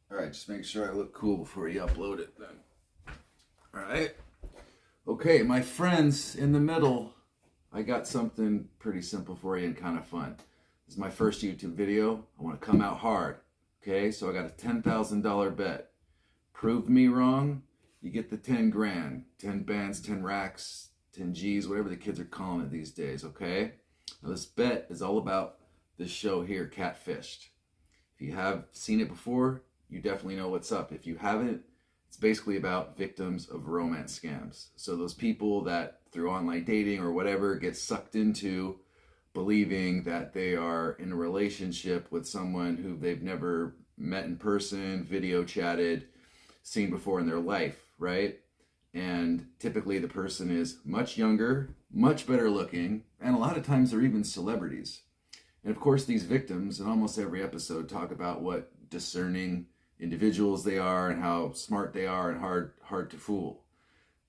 All right, just make sure I look cool before you upload it then. All right. Okay, my friends in the middle, I got something pretty simple for you and kind of fun. This is my first YouTube video. I want to come out hard. Okay, so I got a $10,000 bet. Prove me wrong, you get the 10 grand, 10 bands, 10 racks, 10 G's, whatever the kids are calling it these days, okay? Now this bet is all about this show here, Catfished. If you have seen it before, you definitely know what's up. If you haven't, it's basically about victims of romance scams. So those people that through online dating or whatever get sucked into believing that they are in a relationship with someone who they've never met in person, video chatted, seen before in their life, right? And typically the person is much younger, much better looking, and a lot of times they're even celebrities. And of course these victims in almost every episode talk about what discerning individuals they are and how smart they are and hard to fool.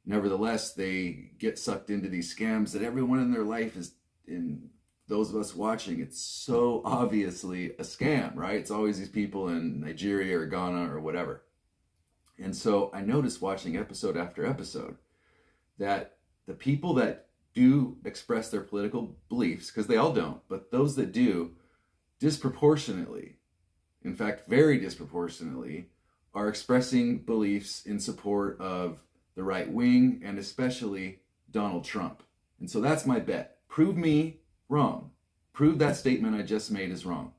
Nevertheless, they get sucked into these scams that everyone in their life is, in those of us watching, it's so obviously a scam, right? It's always these people in Nigeria or Ghana or whatever. And so I noticed watching episode after episode that the people that do express their political beliefs, because they all don't, but those that do, disproportionately, in fact, very disproportionately, are expressing beliefs in support of the right wing and especially Donald Trump. And so that's my bet. Prove me wrong. Prove that statement I just made is wrong.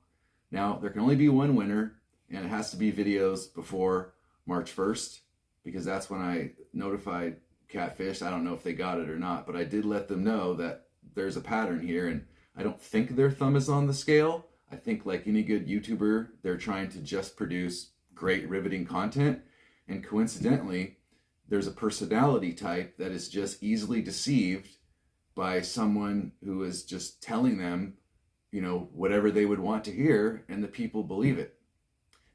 Now, there can only be one winner, and it has to be videos before March 1st, because that's when I notified Catfish. I don't know if they got it or not, but I did let them know that there's a pattern here, and I don't think their thumb is on the scale. I think, like any good YouTuber, they're trying to just produce great, riveting content. And coincidentally, there's a personality type that is just easily deceived by someone who is just telling them, you know, whatever they would want to hear, and the people believe it.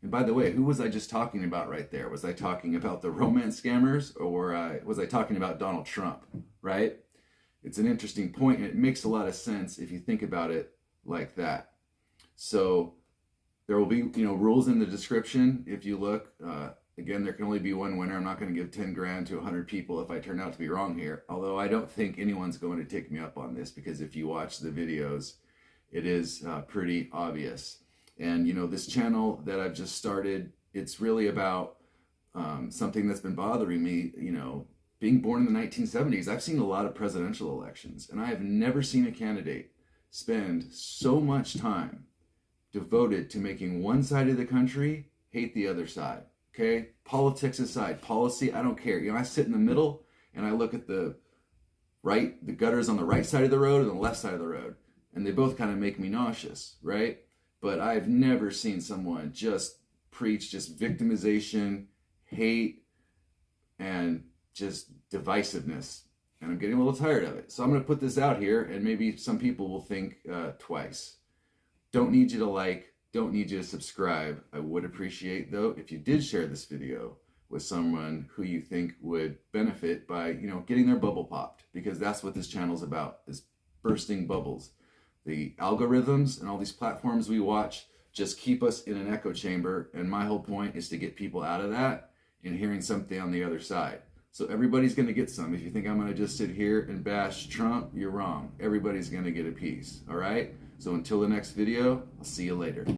And by the way, who was I just talking about right there? Was I talking about the romance scammers, or was I talking about Donald Trump, right? It's an interesting point, and it makes a lot of sense if you think about it like that. So there will be, rules in the description. If you look, again, there can only be one winner. I'm not going to give 10 grand to 100 people if I turn out to be wrong here. Although I don't think anyone's going to take me up on this, because if you watch the videos, it is pretty obvious. And, this channel that I've just started, it's really about something that's been bothering me, being born in the 1970s. I've seen a lot of presidential elections, and I have never seen a candidate spend so much time devoted to making one side of the country hate the other side, okay? Politics aside, policy, I don't care. I sit in the middle and I look at the gutters on the right side of the road and the left side of the road, and they both kind of make me nauseous, right? But I've never seen someone just preach just victimization, hate, and just divisiveness. And I'm getting a little tired of it. So I'm going to put this out here, and maybe some people will think twice. Don't need you to like, don't need you to subscribe. I would appreciate, though, if you did share this video with someone who you think would benefit by, getting their bubble popped, because that's what this channel's about, is bursting bubbles. The algorithms and all these platforms we watch just keep us in an echo chamber, and my whole point is to get people out of that and hearing something on the other side. So everybody's going to get some. If you think I'm going to just sit here and bash Trump, you're wrong. Everybody's going to get a piece, all right? So until the next video, I'll see you later.